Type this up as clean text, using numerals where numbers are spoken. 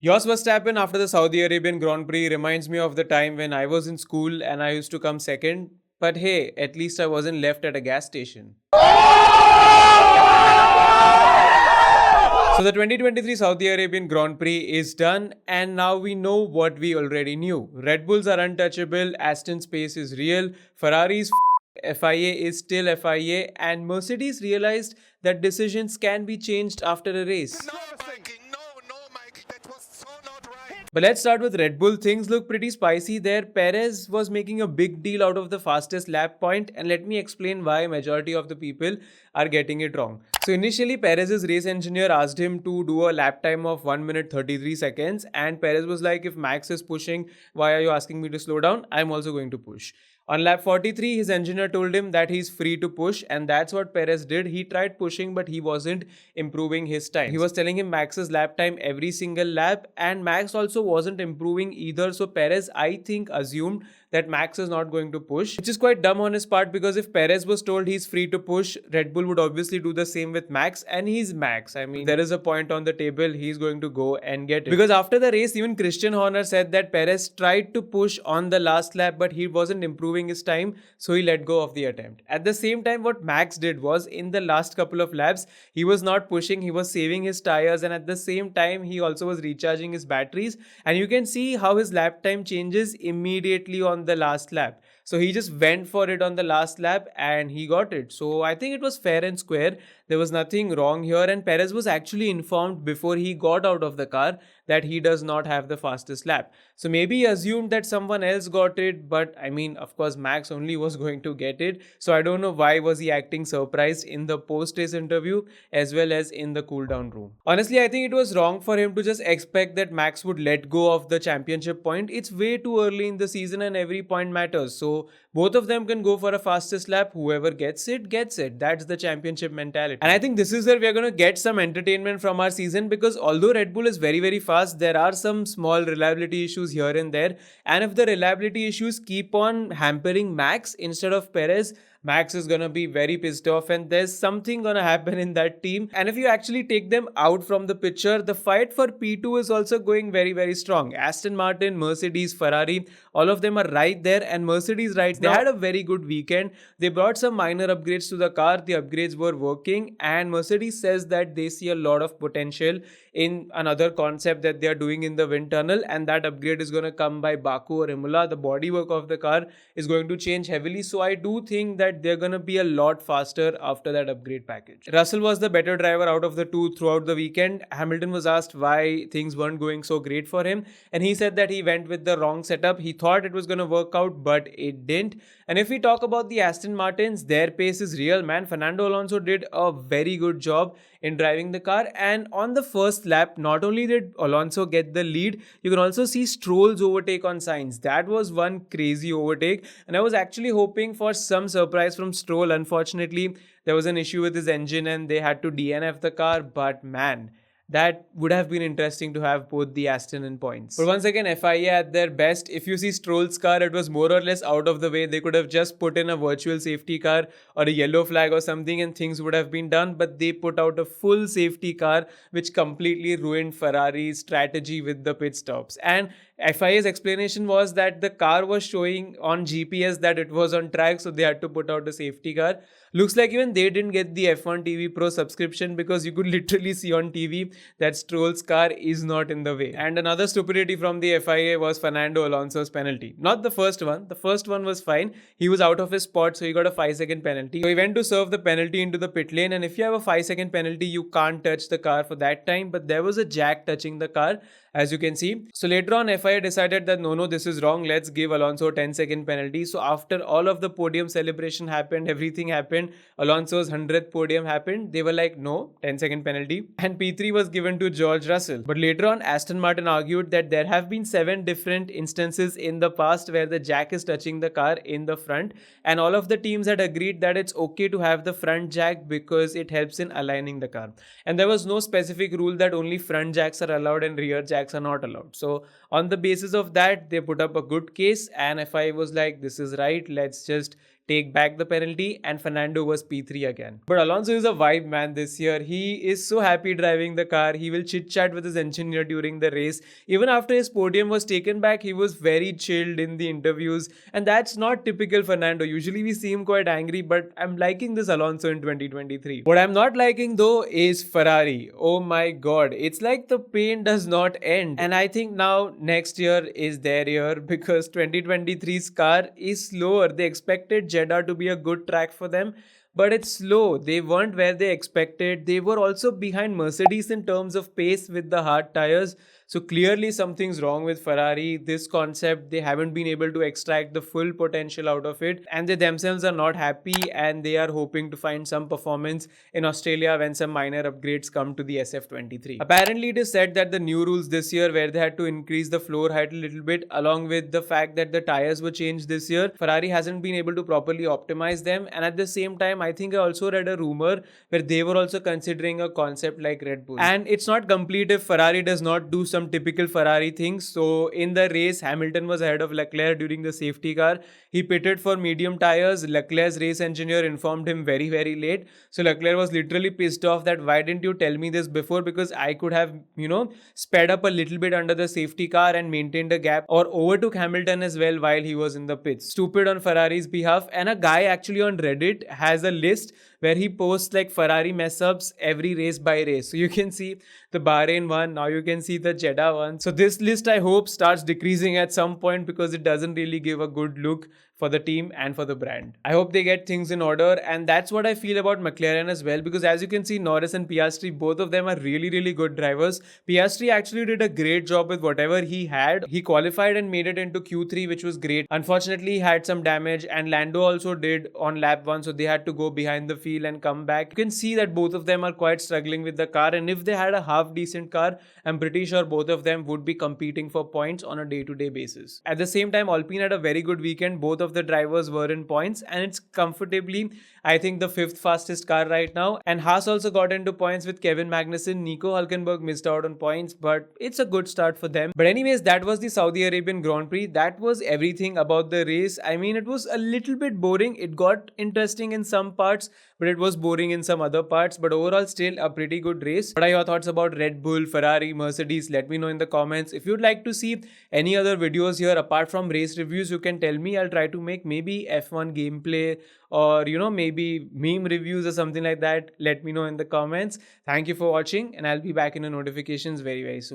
Yours Verstappen after the Saudi Arabian Grand Prix reminds me of the time when I was in school and I used to come second. But hey, at least I wasn't left at a gas station. So the 2023 Saudi Arabian Grand Prix is done and now we know what we already knew. Red Bulls are untouchable, Aston's pace is real, Ferrari's FIA is still FIA, and Mercedes realized that decisions can be changed after a race. But let's start with Red Bull. Things look pretty spicy there. Perez was making a big deal out of the fastest lap point, and let me explain why majority of the people are getting it wrong. So initially, Perez's race engineer asked him to do a lap time of 1 minute 33 seconds, and Perez was like, if Max is pushing, why are you asking me to slow down? I'm also going to push. On lap 43, his engineer told him that he's free to push, and that's what Perez did. He tried pushing, but he wasn't improving his time. He was telling him Max's lap time every single lap, and Max also wasn't improving either. So Perez, I think, assumed that Max is not going to push, which is quite dumb on his part, because if Perez was told he's free to push, Red Bull would obviously do the same with Max, and he's Max. I mean, there is a point on the table, he's going to go and get it. Because after the race, even Christian Horner said that Perez tried to push on the last lap, but he wasn't improving his time, so he let go of the attempt. At the same time, what Max did was, in the last couple of laps, he was not pushing, he was saving his tires, and at the same time, he also was recharging his batteries, and you can see how his lap time changes immediately on the last lap. So he just went for it on the last lap and he got it. So I think it was fair and square. There was nothing wrong here, and Perez was actually informed before he got out of the car that he does not have the fastest lap. So maybe he assumed that someone else got it, but I mean, of course, Max only was going to get it. So I don't know why was he acting surprised in the post-race interview as well as in the cool-down room. Honestly, I think it was wrong for him to just expect that Max would let go of the championship point. It's way too early in the season and every point matters. So both of them can go for a fastest lap. Whoever gets it, gets it. That's the championship mentality. And I think this is where we are going to get some entertainment from our season, because although Red Bull is very, very fast, there are some small reliability issues here and there. And if the reliability issues keep on hampering Max instead of Perez, Max is gonna be very pissed off, and there's something gonna happen in that team. And if you actually take them out from the picture, the fight for P2 is also going very, very strong. Aston Martin, Mercedes, Ferrari, all of them are right there, and Mercedes right now, they had a very good weekend. They brought some minor upgrades to the car. The upgrades were working, and Mercedes says that they see a lot of potential in another concept that they are doing in the wind tunnel, and that upgrade is going to come by Baku or Imola. The bodywork of the car is going to change heavily, so I do think that they're going to be a lot faster after that upgrade package. Russell was the better driver out of the two throughout the weekend. Hamilton was asked why things weren't going so great for him, and he said that he went with the wrong setup. He thought it was going to work out, but it didn't. And if we talk about the Aston Martins, their pace is real, man. Fernando Alonso did a very good job in driving the car, and on the first lap, not only did Alonso get the lead, you can also see Stroll's overtake on Sainz. That was one crazy overtake, and I was actually hoping for some surprise from Stroll. Unfortunately, there was an issue with his engine and they had to DNF the car, but man, that would have been interesting to have both the Aston in points. But once again, FIA at their best. If you see Stroll's car, it was more or less out of the way. They could have just put in a virtual safety car or a yellow flag or something and things would have been done. But they put out a full safety car, which completely ruined Ferrari's strategy with the pit stops. And FIA's explanation was that the car was showing on GPS that it was on track, so they had to put out a safety car. Looks like even they didn't get the F1 TV Pro subscription, because you could literally see on TV that Stroll's car is not in the way. And another stupidity from the FIA was Fernando Alonso's penalty. Not the first one. The first one was fine. He was out of his spot, so he got a 5-second penalty. So he went to serve the penalty into the pit lane, and if you have a 5-second penalty, you can't touch the car for that time. But there was a jack touching the car, as you can see. So later on, FIA decided that no, this is wrong. Let's give Alonso a 10-second penalty. So after all of the podium celebration happened, everything happened, Alonso's 100th podium happened, they were like, no, 10-second penalty. And P3 was given to George Russell. But later on, Aston Martin argued that there have been 7 different instances in the past where the jack is touching the car in the front. And all of the teams had agreed that it's okay to have the front jack because it helps in aligning the car. And there was no specific rule that only front jacks are allowed and rear jacks are not allowed. So on the basis of that, they put up a good case, and FIA was like, this is right, let's just take back the penalty, and Fernando was P3 again. But Alonso is a vibe man this year. He is so happy driving the car. He will chit chat with his engineer during the race. Even after his podium was taken back, he was very chilled in the interviews, and that's not typical Fernando. Usually we see him quite angry, but I'm liking this Alonso in 2023. What I'm not liking though is Ferrari. Oh my god, it's like the pain does not end. And I think now next year is their year because 2023's car is slower. They expected Jeddah to be a good track for them, but it's slow. They weren't where they expected. They were also behind Mercedes in terms of pace with the hard tires. So clearly something's wrong with Ferrari. This concept, they haven't been able to extract the full potential out of it, and they themselves are not happy, and they are hoping to find some performance in Australia when some minor upgrades come to the SF23. Apparently it is said that the new rules this year, where they had to increase the floor height a little bit, along with the fact that the tires were changed this year, Ferrari hasn't been able to properly optimize them. And at the same time, I think I also read a rumor where they were also considering a concept like Red Bull. And it's not complete if Ferrari does not do some typical Ferrari things. So in the race, Hamilton was ahead of Leclerc during the safety car. He pitted for medium tires. Leclerc's race engineer informed him very, very late. So Leclerc was literally pissed off that why didn't you tell me this before, because I could have, sped up a little bit under the safety car and maintained a gap, or overtook Hamilton as well while he was in the pits. Stupid on Ferrari's behalf. And a guy actually on Reddit has a list where he posts like Ferrari mess ups every race by race. So you can see the Bahrain one, now you can see the Jeddah one. So this list I hope starts decreasing at some point, because it doesn't really give a good look for the team and for the brand. I hope they get things in order, and that's what I feel about McLaren as well, because as you can see, Norris and Piastri, both of them are really, really good drivers. Piastri actually did a great job with whatever he had. He qualified and made it into Q3, which was great. Unfortunately, he had some damage, and Lando also did on lap 1, so they had to go behind the field and come back. You can see that both of them are quite struggling with the car, and if they had a half decent car, I'm pretty sure both of them would be competing for points on a day-to-day basis. At the same time, Alpine had a very good weekend. Both of the drivers were in points, and it's comfortably, I think, the 5th fastest car right now. And Haas also got into points with Kevin Magnussen. Nico Hülkenberg missed out on points, but it's a good start for them. But anyways, that was the Saudi Arabian Grand Prix. That was everything about the race. I mean, it was a little bit boring. It got interesting in some parts, but it was boring in some other parts. But overall, still a pretty good race. What are your thoughts about Red Bull, Ferrari, Mercedes? Let me know in the comments. If you'd like to see any other videos here apart from race reviews, you can tell me. I'll try to make maybe F1 gameplay, or maybe meme reviews or something like that. Let me know in the comments. Thank you for watching, and I'll be back in the notifications very, very soon.